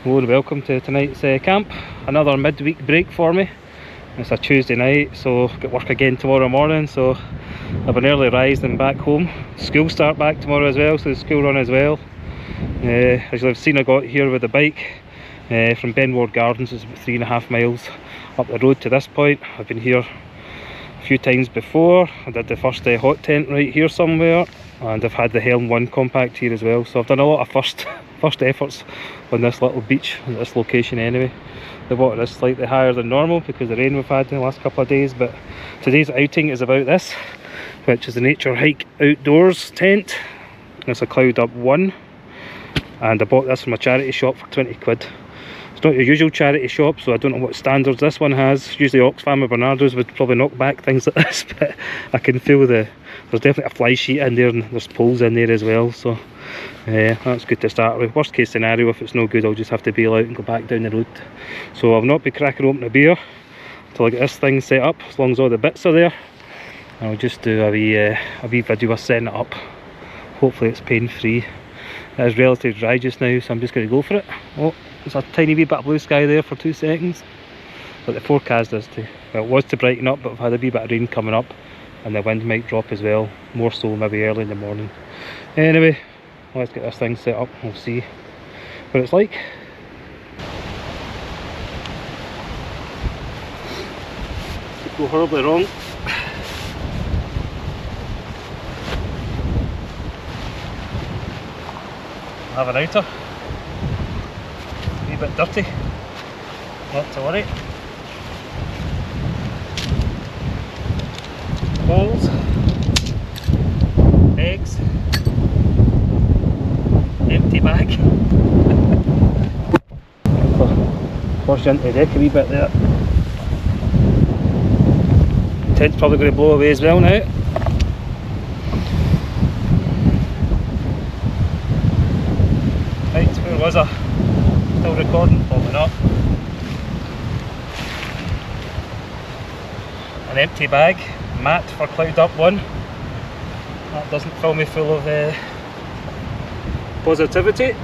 Hello and welcome to tonight's camp. Another midweek break for me. It's a Tuesday night, so got work again tomorrow morning, so I've an early rise and back home. School start back tomorrow as well, so the school run as well. As you'll have seen, I got here with a bike from Benward Gardens. It's about 3.5 miles up the road to this point. I've been here a few times before. I did the first hot tent right here somewhere, and I've had the Helm 1 compact here as well, so I've done a lot of first efforts on this little beach, at this location anyway. The water is slightly higher than normal because of the rain we've had in the last couple of days, but today's outing is about this, which is the Nature Hike Outdoors tent. It's a Cloud Up 1, and I bought this from a charity shop for 20 quid. It's not your usual charity shop, so I don't know what standards this one has. Usually Oxfam or Bernardo's would probably knock back things like this, but I can feel there's definitely a fly sheet in there, and there's poles in there as well, so that's good to start with. Worst case scenario, if it's no good, I'll just have to bail out and go back down the road. So I'll not be cracking open a beer until I get this thing set up, as long as all the bits are there. I'll just do a wee video of setting it up. Hopefully it's pain free. It is relatively dry just now, so I'm just going to go for it. Oh, there's a tiny wee bit of blue sky there for 2 seconds, but the forecast is to, well, it was to brighten up, but we've had a wee bit of rain coming up, and the wind might drop as well, more so maybe early in the morning. Anyway, let's get this thing set up. We'll see what it's like. Could go horribly wrong. Have an outer, a wee bit dirty, not to worry. Balls, eggs, empty bag. Force you into the deck a wee bit there. Tent's probably going to blow away as well now. Right, where was I? Still recording? Probably not. An empty bag, mat for Cloud Up 1. That doesn't fill me full of positivity.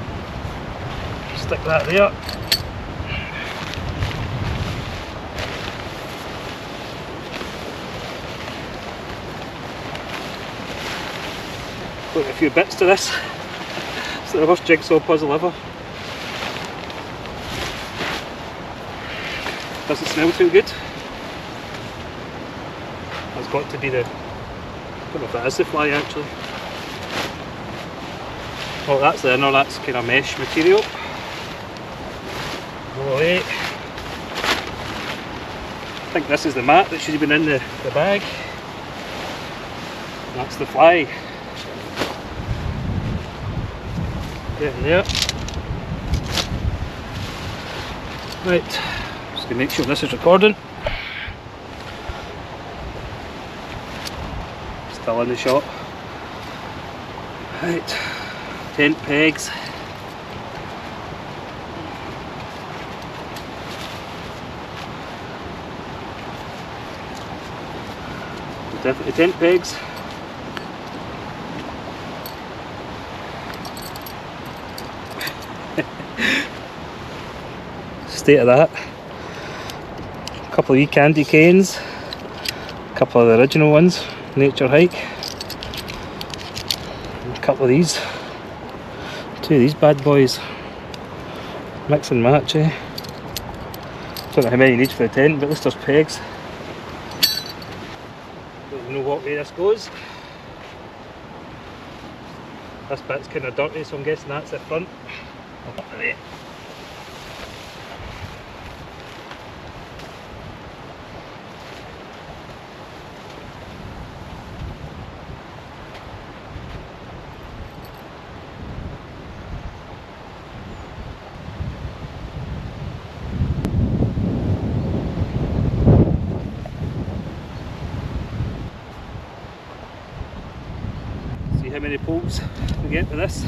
Stick that there. Got a few bits to this. It's the worst jigsaw puzzle ever. Doesn't smell too good. That's got to be the, I don't know if that is the fly actually. Oh, that's the inner, that's kind of mesh material. Go away. I think this is the mat that should have been in the bag. That's the fly. Getting there. Right, just going to make sure this is recording. Still in the shop. Right, tent pegs. Definitely tent pegs. State of that. A couple of wee candy canes, a couple of the original ones, Nature Hike, and a couple of these, 2 of these bad boys, mix and match. Don't know how many you need for the tent, but at least there's pegs. Don't know what way this goes. This bit's kind of dirty, so I'm guessing that's the front. Up there. How many poles we get with this.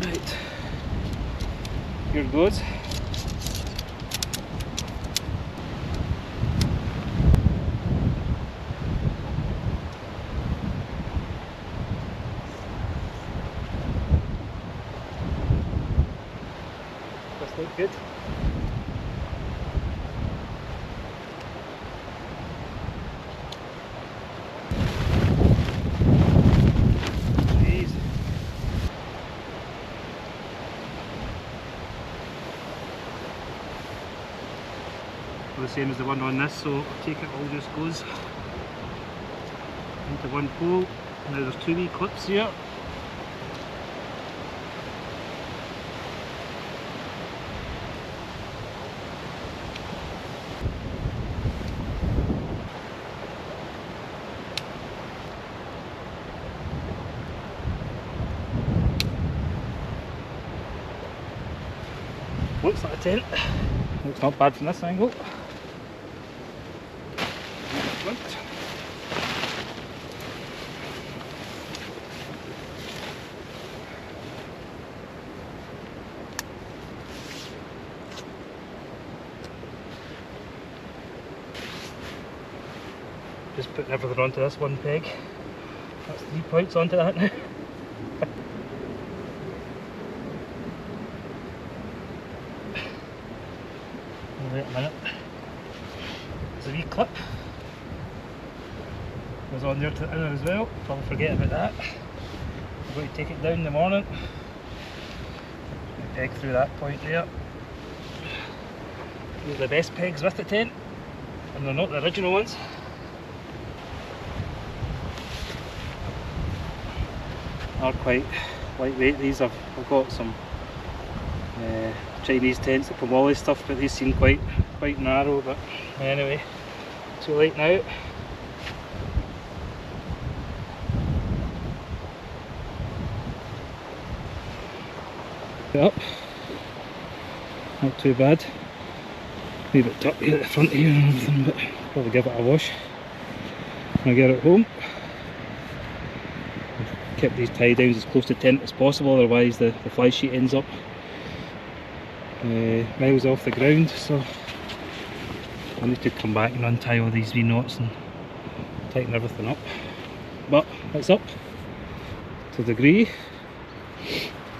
Right, here it goes. look good. Jeez. The same as the one on this, so I'll take it all just goes into one pole. Now there's two wee clips here. Looks like a tent. Looks not bad from this angle. Just putting everything onto this one peg. That's 3 points onto that now. Wait a minute. There's a wee clip. Goes on there to the inner as well. Probably forget about that. I'm going to take it down in the morning. Peg through that point there. These are the best pegs with the tent, and they're not the original ones. Are quite lightweight. These I've got some Chinese tents that come all this stuff, but these seem quite narrow. But anyway, too late now. Up, not too bad. A wee bit dirty at the front here and everything, but probably give it a wash when I get it home. Kept these tie downs as close to tent as possible, otherwise the fly sheet ends up miles off the ground, so I need to come back and untie all these wee knots and tighten everything up. But it's up to the degree.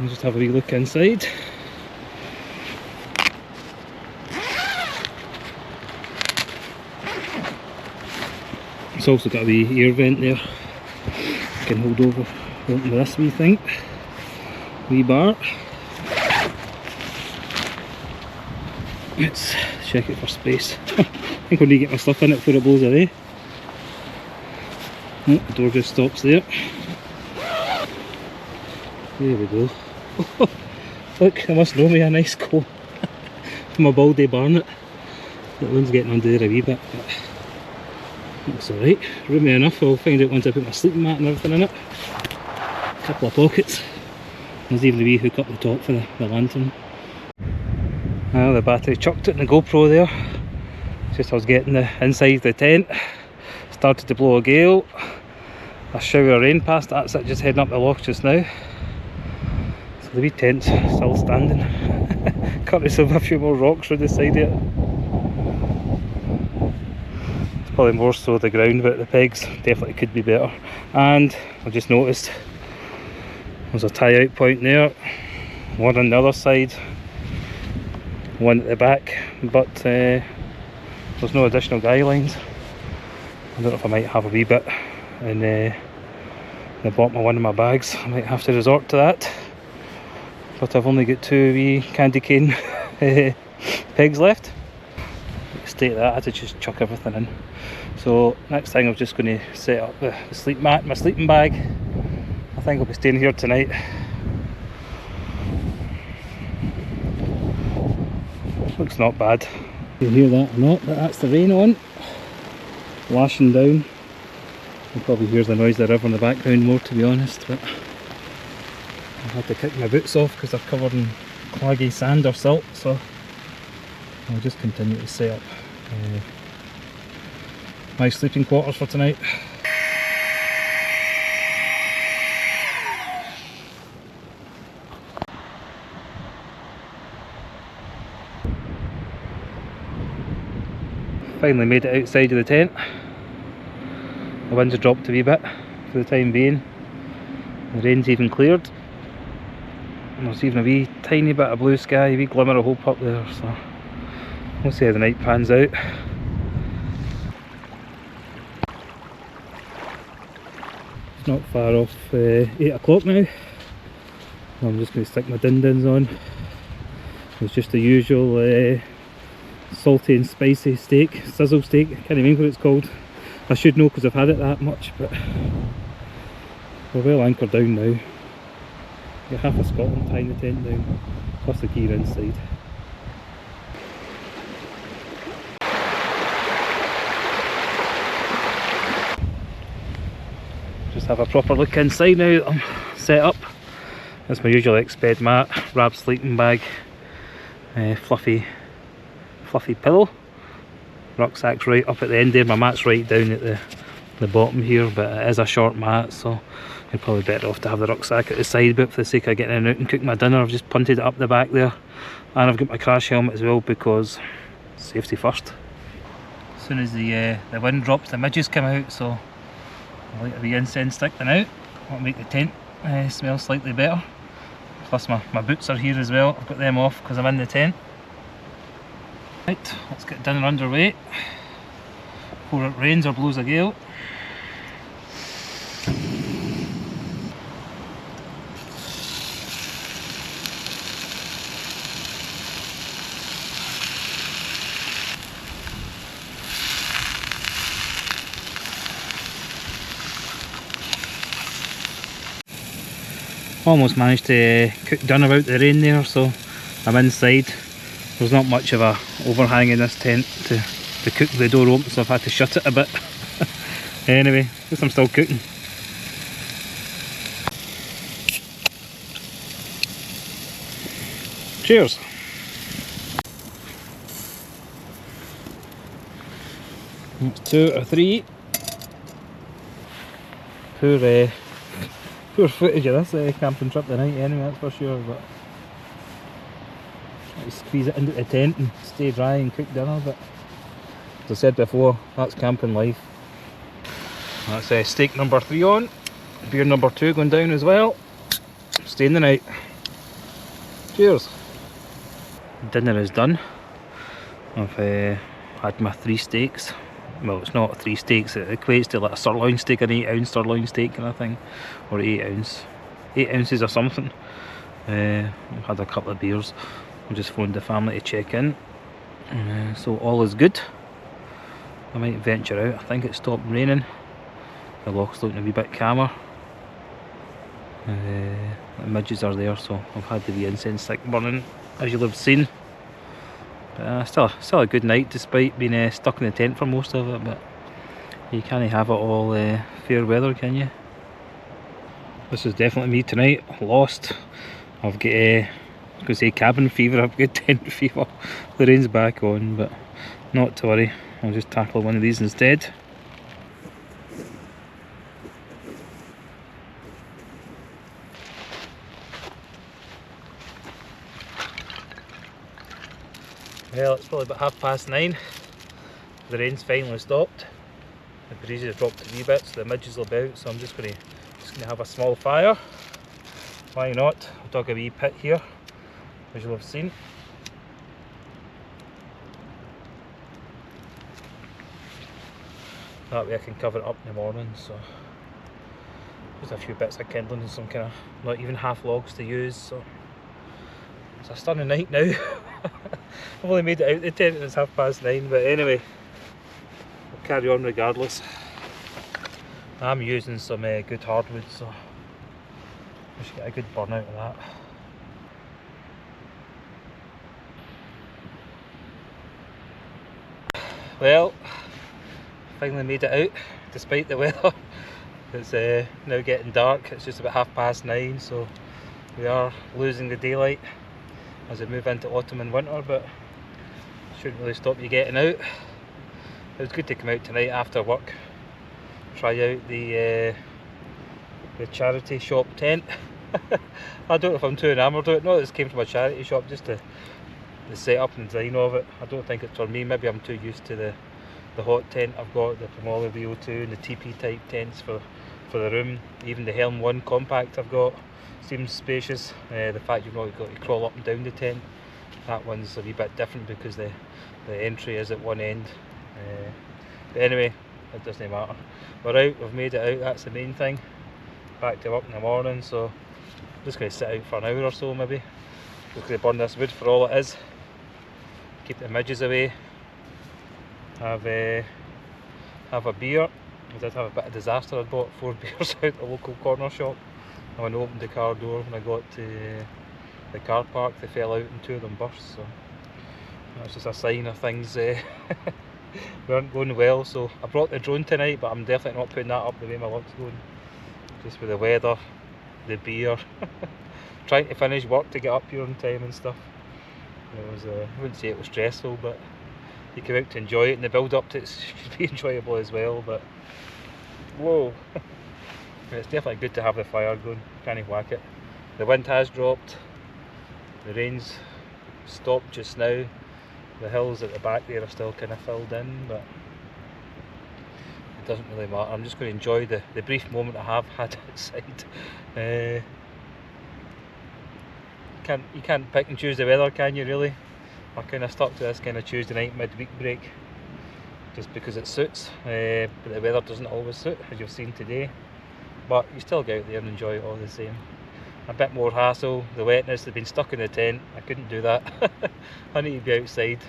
I'll just have a wee look inside. It's also got a wee air vent there. Can hold over onto this wee thing, wee bar. Let's check it for space. I think I need to get my stuff in it before it blows away. Oh, the door just stops there. There we go. Look, they must know me a nice comb from a baldy barnet. That one's getting under there a wee bit, but that's alright. Roomy enough. I'll find out once I put my sleeping mat and everything in it. A couple of pockets. There's even a wee hook up the top for the lantern. Well, the battery chucked it in the GoPro there. Just I was getting the inside the tent. Started to blow a gale. A shower of rain passed. That's it, just heading up the loch just now. So the wee tent's still standing. Cut myself a few more rocks through the side of it. It's probably more so the ground, but the pegs definitely could be better. And I just noticed there's a tie out point there, one on the other side, one at the back, but there's no additional guy lines. I don't know if I might have a wee bit in the bottom of one of my bags. I might have to resort to that, but I've only got two wee candy cane pegs left. State that, I had to just chuck everything in. So next thing I'm just going to set up the sleep mat, my sleeping bag. I think I'll be staying here tonight. Looks not bad. You hear that or not, but that's the rain on, lashing down. You probably hear the noise of the river in the background more, to be honest, but I've had to kick my boots off because they're covered in claggy sand or silt, so I'll just continue to set up my sleeping quarters for tonight. Finally made it outside of the tent. The wind's dropped a wee bit for the time being. The rain's even cleared. And there's even a wee tiny bit of blue sky, a wee glimmer of hope up there, so we'll see how the night pans out. It's not far off 8 o'clock now. I'm just going to stick my din-dins on. It's just the usual salty and spicy steak, sizzle steak. I can't remember what it's called. I should know because I've had it that much, but we're well anchored down now. Got half of Scotland tying the tent down, plus the gear inside. Just have a proper look inside now that I'm set up. That's my usual ex-bed mat, wrap sleeping bag, fluffy pillow. Rucksack's right up at the end there, my mat's right down at the bottom here, but it is a short mat, so you're probably better off to have the rucksack at the side, but for the sake of getting in and out and cooking my dinner, I've just punted it up the back there. And I've got my crash helmet as well, because safety first. As soon as the wind drops, the midges come out, so I like a wee incense stick them out. That'll make the tent smell slightly better. Plus my boots are here as well, I've got them off because I'm in the tent. Right, let's get dinner underway before it rains or blows a gale. Almost managed to cook dinner out the rain there, so I'm inside. There's not much of a overhang in this tent to cook the door open, so I've had to shut it a bit. Anyway, at least I'm still cooking. Cheers! That's 2 or 3. Poor footage of this camping trip tonight anyway, that's for sure, but I squeeze it into the tent and stay dry and cook dinner, but as I said before, that's camping life. That's steak number 3 on, beer number 2 going down as well. Staying the night. Cheers! Dinner is done. I've had my 3 steaks. Well, it's not 3 steaks, it equates to like a sirloin steak, an 8-ounce sirloin steak kind of thing, or 8 ounces or something. I've had a couple of beers. I just phoned the family to check in, so all is good. I might venture out. I think it stopped raining. The loch's looking a wee bit calmer. The midges are there, so I've had the wee incense stick burning, as you'll have seen. Still a good night despite being stuck in the tent for most of it, but you can't have it all fair weather, can you? This is definitely me tonight, lost. I've got, I was going to say cabin fever, I've got tent fever. The rain's back on, but not to worry, I'll just tackle one of these instead. Well, it's probably about 9:30. The rain's finally stopped. The breeze has dropped a wee bit, so the midges will be out. So I'm just going to have a small fire. Why not? I'll dug a wee pit here, as you'll have seen. That way I can cover it up in the morning. So just a few bits of kindling and some kind of not even half logs to use. So it's a stunning night now. I've only made it out the tent and it's 9:30, but anyway, we'll carry on regardless. I'm using some good hardwood, so I should get a good burn out of that. Well, finally made it out despite the weather. It's now getting dark, it's just about 9:30, so we are losing the daylight as we move into autumn and winter, but shouldn't really stop you getting out. It was good to come out tonight after work, try out the charity shop tent. I don't know if I'm too enamoured of it. No, this came from a charity shop, just the setup and design of it. I don't think it's for me. Maybe I'm too used to the hot tent I've got, the Primala VO2 and the TP type tents for for the room. Even the Helm 1 compact I've got seems spacious. The fact you've not got to crawl up and down the tent, that one's a wee bit different because the entry is at one end. But anyway, it doesn't matter. We're out, we've made it out, that's the main thing. Back to work in the morning, so I'm just going to sit out for an hour or so maybe. Just going to burn this wood for all it is. Keep the midges away. Have a beer. I did have a bit of disaster. I bought 4 beers out at the local corner shop, and when I opened the car door when I got to the car park, they fell out and 2 of them burst. So that's just a sign of things weren't going well. So I brought the drone tonight, but I'm definitely not putting that up the way my luck's going. Just with the weather, the beer, trying to finish work to get up here on time and stuff. It was, I wouldn't say it was stressful, but you came out to enjoy it, and the build up to it should be enjoyable as well. But whoa, it's definitely good to have the fire going, can't whack it. The wind has dropped, the rain's stopped just now. The hills at the back there are still kind of filled in, but it doesn't really matter. I'm just going to enjoy the brief moment I have had outside. You can't pick and choose the weather, can you really? I kind of stuck to this kind of Tuesday night midweek break just because it suits, but the weather doesn't always suit, as you've seen today. But you still get out there and enjoy it all the same. A bit more hassle, the wetness, they've been stuck in the tent. I couldn't do that. I need to be outside.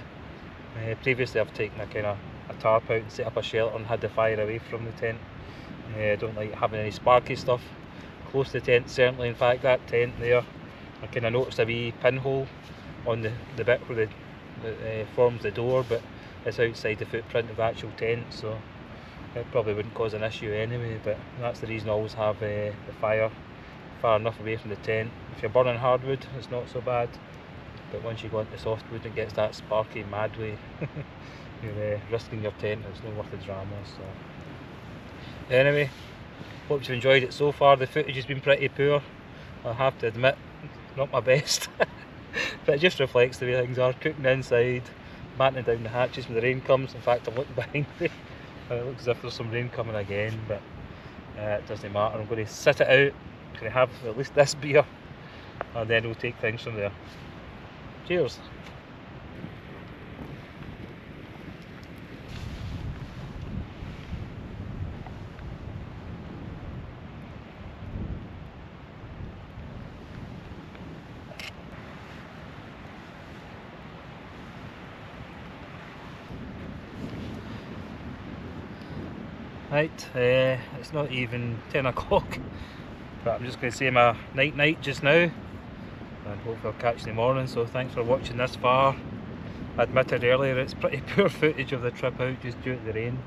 Previously I've taken a tarp out and set up a shelter and had the fire away from the tent. I don't like having any sparky stuff close to the tent, certainly. In fact, that tent there, I kind of noticed a wee pinhole on the bit where it forms the door, but it's outside the footprint of the actual tent, so it probably wouldn't cause an issue anyway. But that's the reason I always have the fire far enough away from the tent. If you're burning hardwood, it's not so bad, but once you go into softwood, it gets that sparky mad way. You're risking your tent, it's not worth the drama. So anyway, hope you've enjoyed it so far. The footage has been pretty poor, I have to admit, not my best. But it just reflects the way things are. Cooking inside, battening down the hatches when the rain comes. In fact, I'm looking behind me and it looks as if there's some rain coming again, but it doesn't matter. I'm going to sit it out, going to have at least this beer, and then we'll take things from there. Cheers. Right, it's not even 10 o'clock, but I'm just going to say my night just now, and hopefully I'll catch you in the morning. So thanks for watching this far. I admitted earlier it's pretty poor footage of the trip out just due to the rain.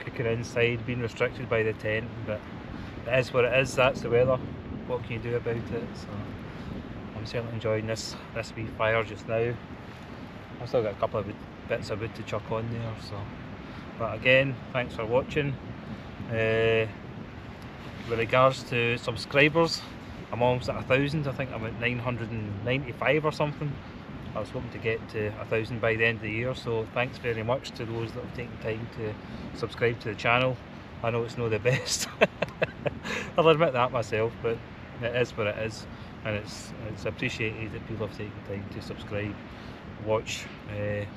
Cooking inside, being restricted by the tent, but it is what it is, that's the weather. What can you do about it? So I'm certainly enjoying this wee fire just now. I've still got a couple of bits of wood to chuck on there, so. But again, thanks for watching. With regards to subscribers, I'm almost at 1,000. I think I'm at 995 or something. I was hoping to get to 1,000 by the end of the year, so thanks very much to those that have taken time to subscribe to the channel. I know it's not the best, I'll admit that myself, but it is what it is, and it's appreciated that people have taken time to subscribe, watch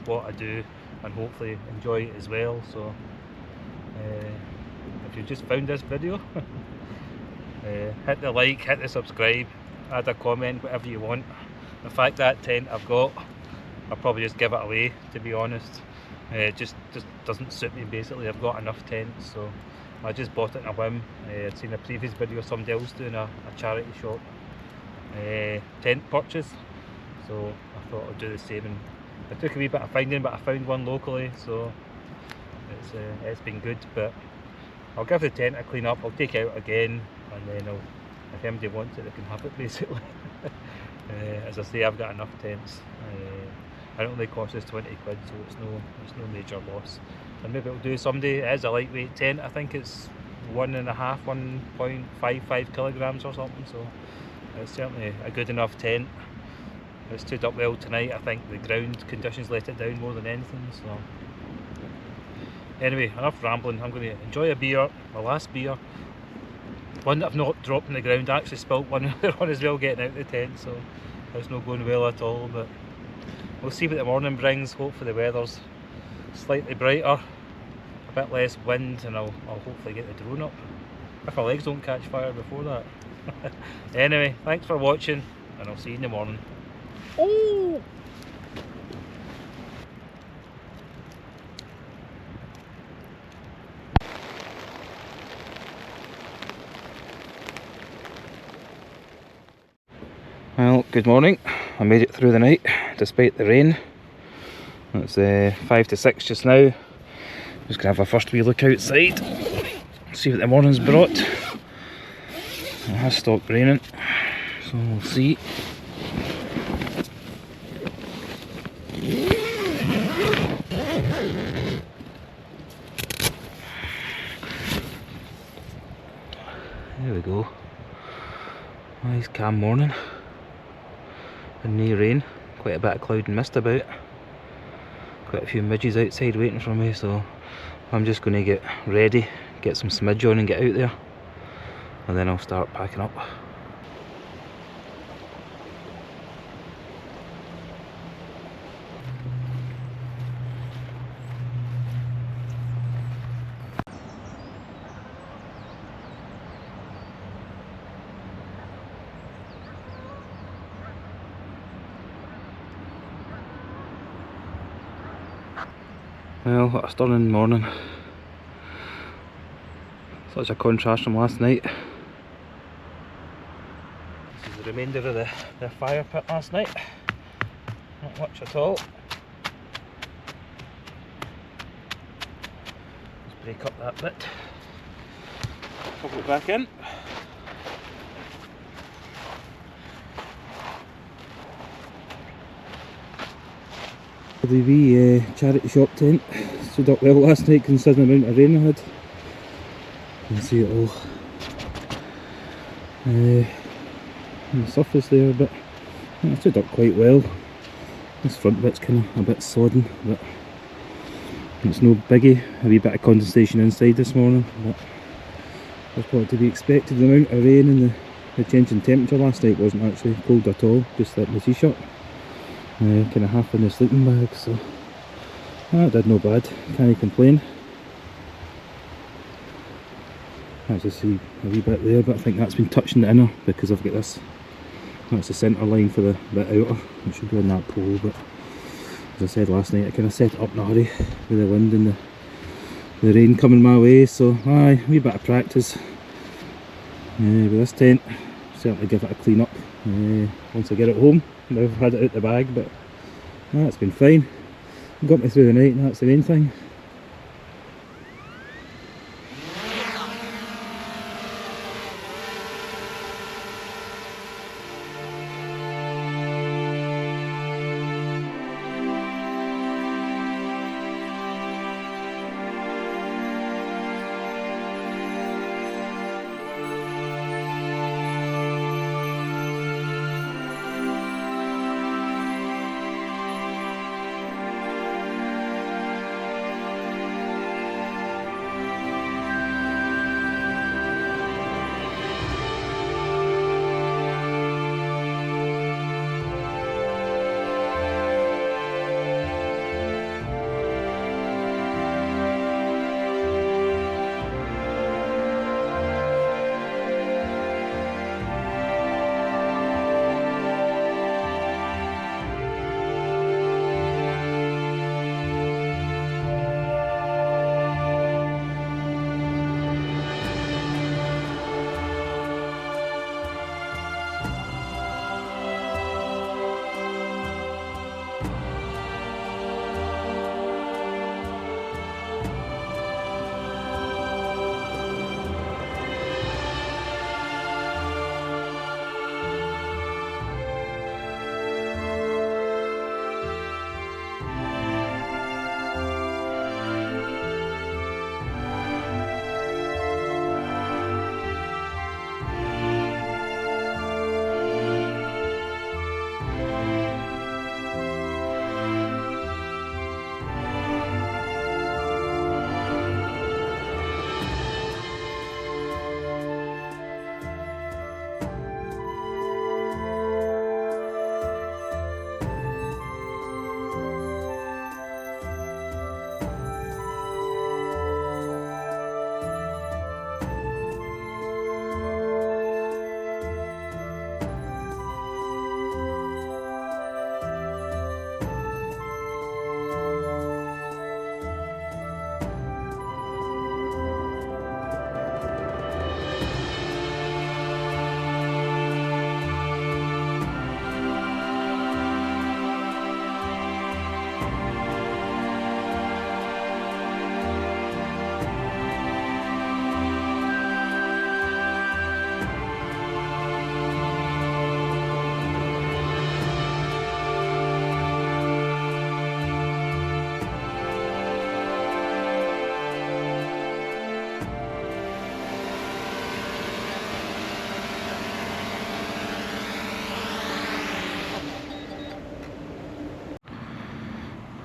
what I do, and hopefully enjoy it as well. So if you just found this video, hit the like, hit the subscribe, add a comment, whatever you want. In fact, that tent I've got, I'll probably just give it away, to be honest. It just doesn't suit me basically. I've got enough tents, so I just bought it in a whim. I'd seen a previous video of somebody else doing a charity shop tent purchase, so I thought I'd do the same. And it took a wee bit of finding, but I found one locally, so it's been good. But I'll give the tent a clean up, I'll take it out again, and then if anybody wants it, they can have it basically. As I say, I've got enough tents. It only costs us 20 quid, so it's no major loss. And maybe it'll do someday. It is a lightweight tent, I think it's 1.55 kilograms or something, so it's certainly a good enough tent. It stood up well tonight. I think the ground conditions let it down more than anything. So anyway, enough rambling. I'm going to enjoy a beer, my last beer, one that I've not dropped on the ground. I actually spilt one earlier on as well getting out of the tent, so it's not going well at all, but we'll see what the morning brings. Hopefully the weather's slightly brighter, a bit less wind, and I'll hopefully get the drone up if our legs don't catch fire before that. Anyway, thanks for watching, and I'll see you in the morning. Oh! Well, good morning. I made it through the night despite the rain. It's 5 to 6 just now. Just gonna have a first wee look outside, see what the morning's brought. It has stopped raining, so we'll see. There we go. Nice calm morning. And no rain. Quite a bit of cloud and mist about. Quite a few midges outside waiting for me, so I'm just going to get ready, get some smidge on and get out there, and then I'll start packing up. Well, what a stunning morning. Such a contrast from last night. This is the remainder of the fire pit last night. Not much at all. Let's break up that bit. Pop it back in. The wee charity shop tent stood up well last night considering the amount of rain I had. You can see it all on the surface there, but it stood up quite well. This front bit's kind of a bit sodden, but it's no biggie. A wee bit of condensation inside this morning, but that's what to be expected. The amount of rain and the change in temperature last night wasn't actually cold at all, just like my t-shirt. Kind of half in the sleeping bag, so that did no bad, can't complain. I just see a wee bit there, but I think that's been touching the inner because I've got this, that's the centre line for the bit outer. It should be on that pole, but as I said last night, I kind of set it up in a hurry with the wind and the rain coming my way, so aye, a wee bit of practice with this tent. Certainly give it a clean up once I get it home. I've had it out the bag, but it's been fine. Got me through the night, and that's the main thing.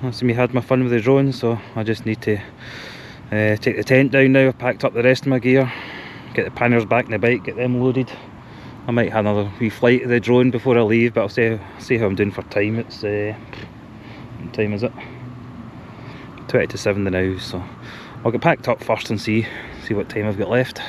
That's me had my fun with the drone, so I just need to take the tent down now. I've packed up the rest of my gear, get the panniers back in the bike, get them loaded. I might have another wee flight of the drone before I leave, but I'll see how I'm doing for time. It's what time is it? 20 to 7 now, so I'll get packed up first and see what time I've got left.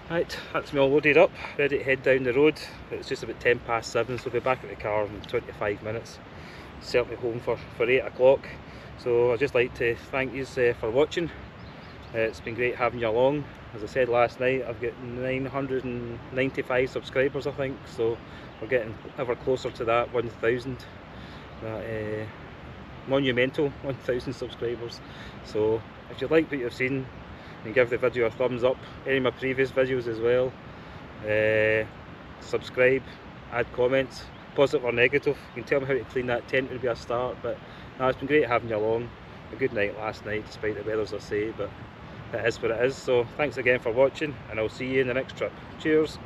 Right, that's me all loaded up, ready to head down the road. It's just about 7:10, so I'll be back at the car in 25 minutes. Certainly home for 8 o'clock. So I'd just like to thank you for watching. It's been great having you along. As I said last night, I've got 995 subscribers, I think, so we're getting ever closer to that 1,000. That monumental 1,000 subscribers. So if you like what you've seen, and give the video a thumbs up, any of my previous videos as well. Subscribe, add comments, positive or negative. You can tell me how to clean that tent, would be a start. But no, it's been great having you along. A good night last night, despite the weather, as I say, but it is what it is. So thanks again for watching, and I'll see you in the next trip. Cheers.